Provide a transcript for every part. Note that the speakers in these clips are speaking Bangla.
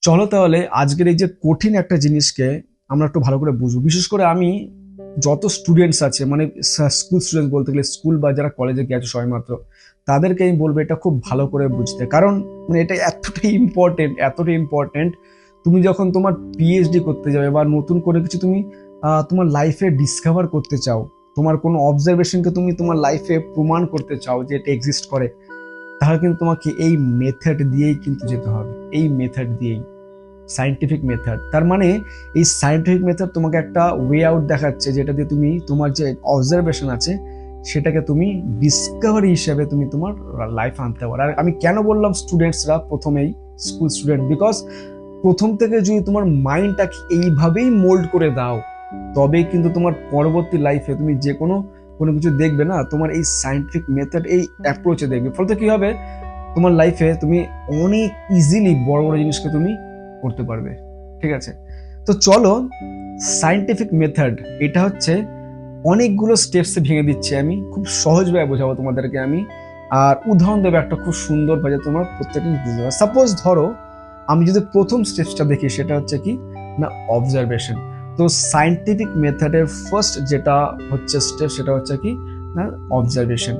চলো তাহলে আজকের এই যে কঠিন একটা জিনিসকে আমরা একটু ভালো করে বুঝবো। বিশেষ করে আমি যত স্টুডেন্টস আছে, মানে স্কুল স্টুডেন্টস বলতে গেলে, স্কুল বা যারা কলেজে গেছে সবেমাত্র, তাদেরকে আমি বলবো এটা খুব ভালো করে বুঝতে। কারণ মানে এটা এতটাই ইম্পর্টেন্ট। তুমি যখন তোমার পিএইচডি করতে যাবে বা নতুন করে কিছু তুমি তোমার লাইফে ডিসকভার করতে চাও, তোমার কোনো অবজারভেশনকে তুমি তোমার লাইফে প্রমাণ করতে চাও যে এটা এক্সিস্ট করে, তাহলে কিন্তু তোমাকে এই মেথড দিয়েই কিন্তু যেতে হবে। এই মেথড দিয়েই, সায়েন্টিফিক মেথড। তার মানে এই সায়েন্টিফিক মেথড তোমাকে একটা ওয়ে আউট দেখাচ্ছে, যেটা দিয়ে তুমি তোমার যে অবজারভেশন আছে সেটাকে তুমি ডিসকভারি হিসেবে তুমি তোমার লাইফ আনতে পারো। আর আমি কেন বললাম স্টুডেন্টসরা প্রথমেই, স্কুল স্টুডেন্ট, বিকজ প্রথম থেকে যদি তোমার মাইন্ডটাকে এইভাবেই মোল্ড করে দাও, তবেই কিন্তু তোমার পরবর্তী লাইফে তুমি যে কোনো কোনো কিছু দেখবে না তোমার এই সায়েন্টিফিক মেথড, এই অ্যাপ্রোচে দেখবে। ফলে কি হবে, তোমার লাইফে তুমি অনেক ইজিলি বড় বড় জিনিসকে তুমি করতে পারবে। ঠিক আছে, তো চলো সায়েন্টিফিক মেথড এটা হচ্ছে অনেকগুলো স্টেপসে ভেঙে দিচ্ছি, আমি খুব সহজভাবে বোঝাবো তোমাদেরকে আমি। আর উদাহরণ দেবো একটা খুব সুন্দর ভাবে, তোমার প্রত্যেকটা বুঝতে পারবে। সাপোজ ধরো আমি যদি প্রথম স্টেপসটা দেখি, সেটা হচ্ছে কি না, অবজারভেশন। তো সায়েন্টিফিক মেথডের ফার্স্ট যেটা হচ্ছে স্টেপ, সেটা হচ্ছে কি না, অবজারভেশন।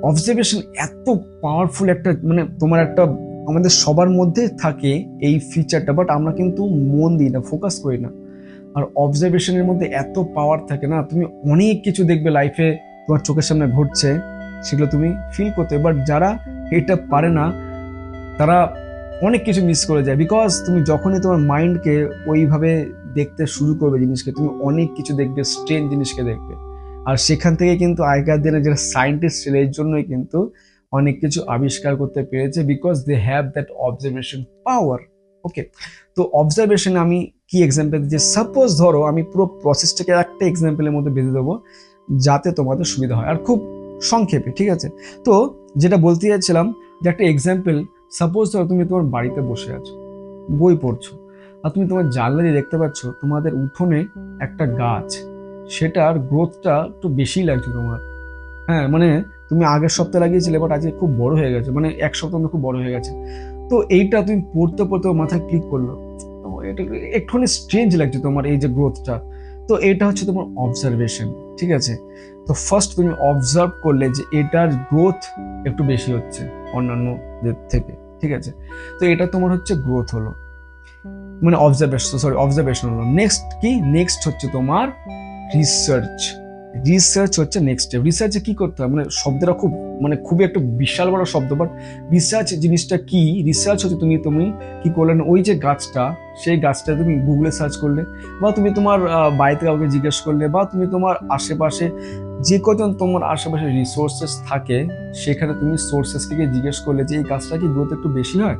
অবজারভেশন এত পাওয়ারফুল একটা, মানে তোমার একটা, আমাদের সবার মধ্যে থাকে এই ফিচারটা, বাট আমরা কিন্তু মন দিই না, ফোকাস করি না। আর অবজারভেশনের মধ্যে এত পাওয়ার থাকে না, তুমি অনেক কিছু দেখবে লাইফে তোমার চোখের সামনে ঘটছে, সেগুলো তুমি ফিল করতে। বাট যারা এটা পারে না, তারা অনেক কিছু মিস করে যায়। বিকজ তুমি যখনই তোমার মাইন্ডকে ওইভাবে দেখতে শুরু করবে জিনিসকে, তুমি অনেক কিছু দেখবে, স্ট্রেঞ্জ জিনিসকে দেখবে। আর সেখান থেকে কিন্তু আগেকার দিনে যারা সায়েন্টিস্ট ছিল, এর জন্যই কিন্তু অনেক কিছু আবিষ্কার করতে পেরেছে, because they have that observation power. Okay, তো অবজারভেশন আমি কি এক্সাম্পল দিচ্ছি, সাপোজ ধরো আমি পুরো প্রসেসটাকে একটা এক্সাম্পলের মধ্যে বেঁধে দেবো, যাতে তোমাদের সুবিধা হয়, আর খুব সংক্ষেপে। ঠিক আছে, তো যেটা বলতে চাইছিলাম, যে একটা এক্সাম্পল, সাপোজ ধরো তুমি তোমার বাড়িতে বসে আছো, বই পড়ছো, আর তুমি তোমার জানলা দিয়ে দেখতে পাচ্ছ তোমাদের উঠোনে একটা গাছ, সেটার গ্রোথটা একটু বেশি লাগছে তোমার। হ্যাঁ, মানে তুমি আগের সপ্তাহে লাগিয়েছিলে, বাট আজকে খুব বড় হয়ে গেছে, মানে এক সপ্তাহ খুব বড় হয়ে গেছে। তো এইটা তুমি পড়তে পড়তে মাথায় ক্লিক করলো, তো এটা একটুখানি স্ট্রেঞ্জ লাগছে তোমার এই যে গ্রোথটা। তো এটা হচ্ছে তোমার অবজারভেশন। ঠিক আছে, তো ফার্স্ট তুমি অবজার্ভ করলে যে এটার গ্রোথ একটু বেশি হচ্ছে অন্যান্যদের থেকে। ঠিক আছে, তো এটা তোমার হচ্ছে গ্রোথ হলো, মানে অবজারভেশন হলো। নেক্সট কি, নেক্সট হচ্ছে তোমার রিসার্চ। রিসার্চ হচ্ছে নেক্সট স্টেপ। রিসার্চে কি করতে হয়, মানে শব্দটা খুব, মানে খুবই একটা বিশাল বড় শব্দ, বাট রিসার্চ জিনিসটা কি, রিসার্চ হচ্ছে তুমি তুমি কি করলে না, ওই যে গাছটা, সেই গাছটা তুমি গুগলে সার্চ করলে, বা তুমি তোমার বাড়িতে কাউকে জিজ্ঞেস করলে, বা তুমি তোমার আশেপাশে যে কজন তোমার আশেপাশে রিসোর্সেস থাকে, সেখানে তুমি সোর্সেসকে জিজ্ঞেস করলে যে এই গাছটা কি গ্রোথ একটু বেশি হয়।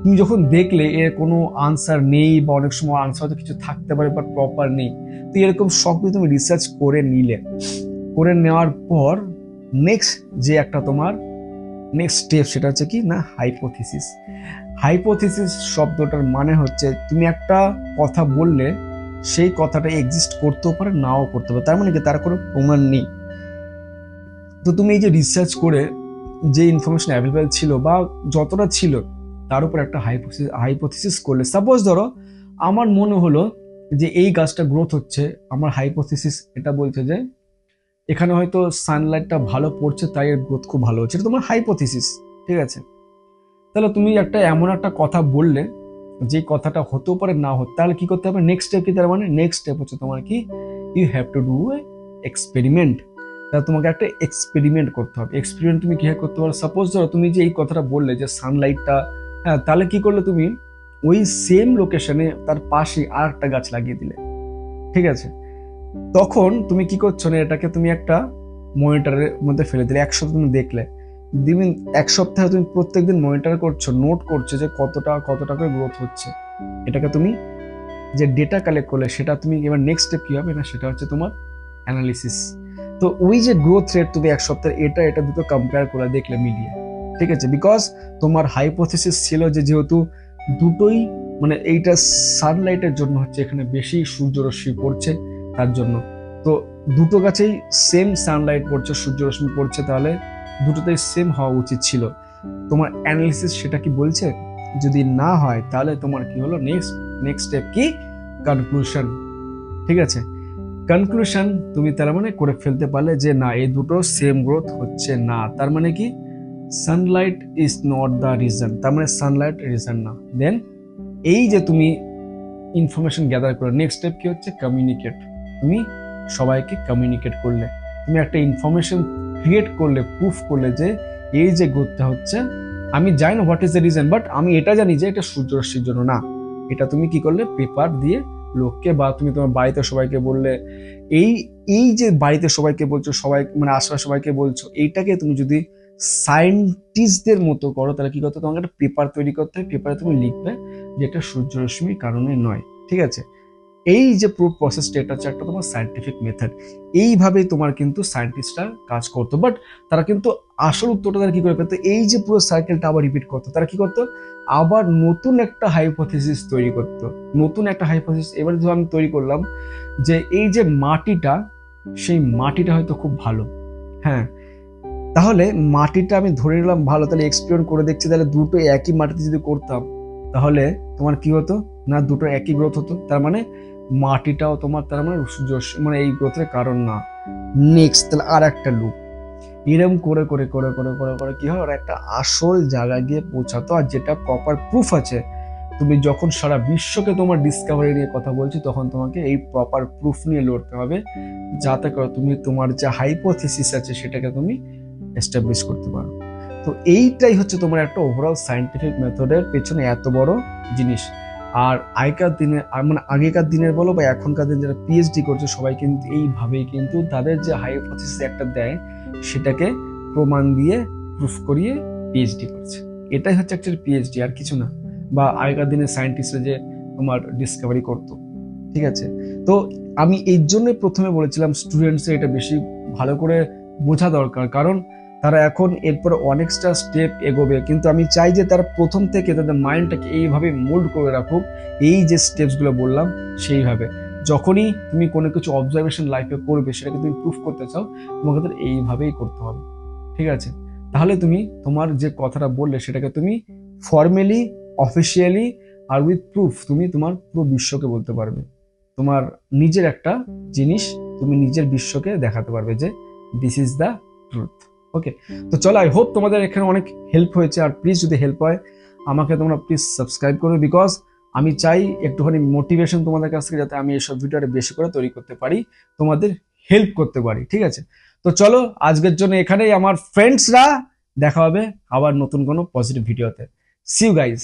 তুমি যখন দেখলে এর কোনো আনসার নেই, বা অনেক সময় আনসার তো কিছু থাকতে পারে বাট প্রপার নেই, তো এরকম সব কিছু তুমি রিসার্চ করে নিলে, করে নেওয়ার পর নেক্সট যে একটা তোমার নেক্সট স্টেপ, সেটা হচ্ছে কি না, হাইপোথিসিস। হাইপোথিসিস শব্দটার মানে হচ্ছে তুমি একটা কথা বললে, সেই কথাটা এক্সিস্ট করতেও পারে, নাও করতে পারে, তার মানে কি তার কোনো প্রমাণ নেই। তো তুমি এই যে রিসার্চ করে যে ইনফরমেশন অ্যাভেলেবেল ছিল বা যতটা ছিল, তার উপর একটা হাইপোথিসিস করলে, সাপোজ ধরো আমার মনে হলো যে এই গাছটা গ্রোথ হচ্ছে, আমার হাইপোথিসিস এটা বলছে যে এখানে হয়তো সানলাইটটা ভালো পড়ছে, তাই এর গ্রোথ খুব ভালো হচ্ছে, এটা তোমার হাইপোথিসিস। ঠিক আছে, তাহলে তুমি একটা এমন একটা কথা বললে, যে কথাটা হতেও পারে না হতে, তাহলে কি করতে হবে, নেক্সট স্টেপ কি, তার মানে নেক্সট স্টেপ হচ্ছে তোমার কি, you have to do experiment. তাহলে তোমাকে একটা এক্সপেরিমেন্ট করতে হবে। এক্সপেরিমেন্ট তুমি কিভাবে করতে পারো, সাপোজ ধরো তুমি যে এই কথাটা বললে যে সানলাইটটা, হ্যাঁ, তাহলে কি করলে তুমি ওই সেম লোকেশনে তার পাশে আর একটা গাছ লাগিয়ে দিলে। ঠিক আছে, তখন তুমি কি করছো না, এটাকে তুমি একটা মনিটরের মধ্যে ফেলে দিলে, এক সপ্তাহ তুমি দেখলে, দিন এক সপ্তাহে তুমি প্রত্যেকদিন মনিটর করছো, নোট করছো যে কতটা করে গ্রোথ হচ্ছে। এটাকে তুমি যে ডেটা কালেক্ট করলে, সেটা তুমি এবার নেক্সট স্টেপ কি হবে না, সেটা হচ্ছে তোমার অ্যানালিসিস। তো ওই যে গ্রোথ রেট তুমি এক সপ্তাহে এটা দুটো কম্পেয়ার করে দেখলে মিলিয়ে। ঠিক আছে, বিকজ তোমার হাইপোথিসিস ছিল যে যেহেতু দুটোই, মানে এইটা সানলাইটের জন্য হচ্ছে, এখানে বেশি সূর্যরশ্মি পড়ছে তার জন্য, তো দুটো গাছেই সেম সানলাইট পড়ছে, সূর্যরশ্মি পড়ছে, তাহলে দুটোতেই সেম হওয়া উচিত ছিল। তোমার অ্যানালিসিস সেটা কি বলছে, যদি না হয় তাহলে তোমার কি হলো নেক্সট স্টেপ কি, কনক্লুশন। ঠিক আছে, কনক্লুশন তুমি তার মানে করে ফেলতে পারলে যে না এই দুটো সেম গ্রোথ হচ্ছে না, তার মানে কি Sunlight is not the reason, তার মানে সানলাইট রিজন না। দেন এই যে তুমি ইনফরমেশন গ্যাদার করে নেক্সট স্টেপ কি হচ্ছে, কমিউনিকেট। তুমি সবাইকে কমিউনিকেট করলে, তুমি একটা ইনফরমেশন ক্রিয়েট করলে, প্রুফ করলে যে এই যে গ্রোথটা হচ্ছে, আমি জানি না what is the reason, but আমি এটা জানি যে এটা সূর্যরশ্মির জন্য না। এটা তুমি কি করলে, পেপার দিয়ে লোককে, বা তুমি তোমার বাড়িতে সবাইকে বললে, এই এই যে বাড়িতে সবাইকে বলছো, সবাই মানে আশেপাশে সবাইকে বলছো, এইটাকে তুমি যদি সায়েন্টিস্টদের মতো করো, তাহলে কি করতে, তোমাকে একটা পেপার তৈরি করতে হবে, পেপারে তুমি লিখবে যে এটা সূর্যরশ্মির কারণে নয়। ঠিক আছে, এই যে পুরো প্রসেসটা, এটা হচ্ছে একটা তোমার সায়েন্টিফিক মেথড। এইভাবেই তোমার কিন্তু সায়েন্টিস্টরা কাজ করতো, বাট তারা কিন্তু আসল উত্তরটা তারা কি করে পেতো, এই যে পুরো সাইকেলটা আবার রিপিট করতো। তারা কি করতো, আবার নতুন একটা হাইপোথিসিস তৈরি করতো, নতুন একটা হাইপোথিসিস। এবার ধরো আমি তৈরি করলাম যে এই যে মাটিটা, সেই মাটিটা হয়তো খুব ভালো, হ্যাঁ, তাহলে মাটিটা আমি ধরে নিলাম ভালো, তাহলে এক্সপেরিমেন্ট করে দেখছি, তাহলে দুটো একই মাটিতে যদি করতাম তাহলে তোমার কি হতো না, দুটো একই গ্রোথ হতো। তার মানে মাটিটাও তোমার তার মানে মানে এই গ্রোথের কারণ না। নেক্সট তাহলে আর একটা লুপ, এরকম করে করে করে করে করে করে কি হয়, ওরা একটা আসল জায়গায় গিয়ে পৌঁছাতো। আর যেটা প্রপার প্রুফ আছে, তুমি যখন সারা বিশ্বকে তোমার ডিসকভারি নিয়ে কথা বলছো, তখন তোমাকে এই প্রপার প্রুফ নিয়ে লড়তে হবে, যাতে করে তুমি তোমার যে হাইপোথিসিস আছে সেটাকে তুমি এস্টাবলিশ করতে পারো। তো এইটাই হচ্ছে তোমার একটা ওভারঅল সায়েন্টিফিক মেথডের পেছনে এত বড় জিনিস। আর আগেকার দিনের বলো বা এখনকার দিন যারা পিএইচডি করছে, সবাই কিন্তু এইভাবেই কিন্তু তাদের যে হাইপোথিসিস একটা দেয়, সেটাকে প্রমাণ দিয়ে প্রুফ করিয়ে পিএইচডি করছে। এটাই হচ্ছে অ্যাকচুয়ালি পিএইচডি, আর কিছু না। বা আগেকার দিনের সায়েন্টিস্টরা যে তোমার ডিসকভারি করতো। ঠিক আছে, তো আমি এই জন্য প্রথমে বলেছিলাম স্টুডেন্টসের এটা বেশি ভালো করে বোঝা দরকার, কারণ তারা এখন এরপর অনেকটা স্টেপ এগোবে, কিন্তু আমি চাই যে তারা প্রথম থেকে তাদের মাইন্ডটাকে এইভাবে মোল্ড করে রাখুক, এই যে স্টেপসগুলো বললাম সেইভাবে। যখনই তুমি কোনো কিছু অবজারভেশন লাইফে করবে, সেটাকে তুমি প্রুফ করতে চাও, তোমাকে তাদের এইভাবেই করতে হবে। ঠিক আছে, তাহলে তুমি তোমার যে কথাটা বললে সেটাকে তুমি ফর্মালি, অফিসিয়ালি আর উইথ প্রুফ তুমি তোমার পুরো বিশ্বকে বলতে পারবে। তোমার নিজের একটা জিনিস তুমি নিজের বিশ্বকে দেখাতে পারবে যে দিস ইজ দ্য ট্রুথ। ওকে, তো চলো, আই হোপ তোমাদের এখানে অনেক হেল্প হয়েছে। আর প্লিজ যদি হেল্প হয় আমাকে তোমরা প্লিজ সাবস্ক্রাইব করো, বিকজ আমি চাই একটুখানি মোটিভেশন তোমাদের কাছ থেকে, যাতে আমি এইসব ভিডিওটা বেশি করে তৈরি করতে পারি, তোমাদের হেল্প করতে পারি। ঠিক আছে, তো চলো আজকের জন্য এখানেই আমার ফ্রেন্ডসরা, দেখা হবে আবার নতুন কোনো পজিটিভ ভিডিওতে। See you guys.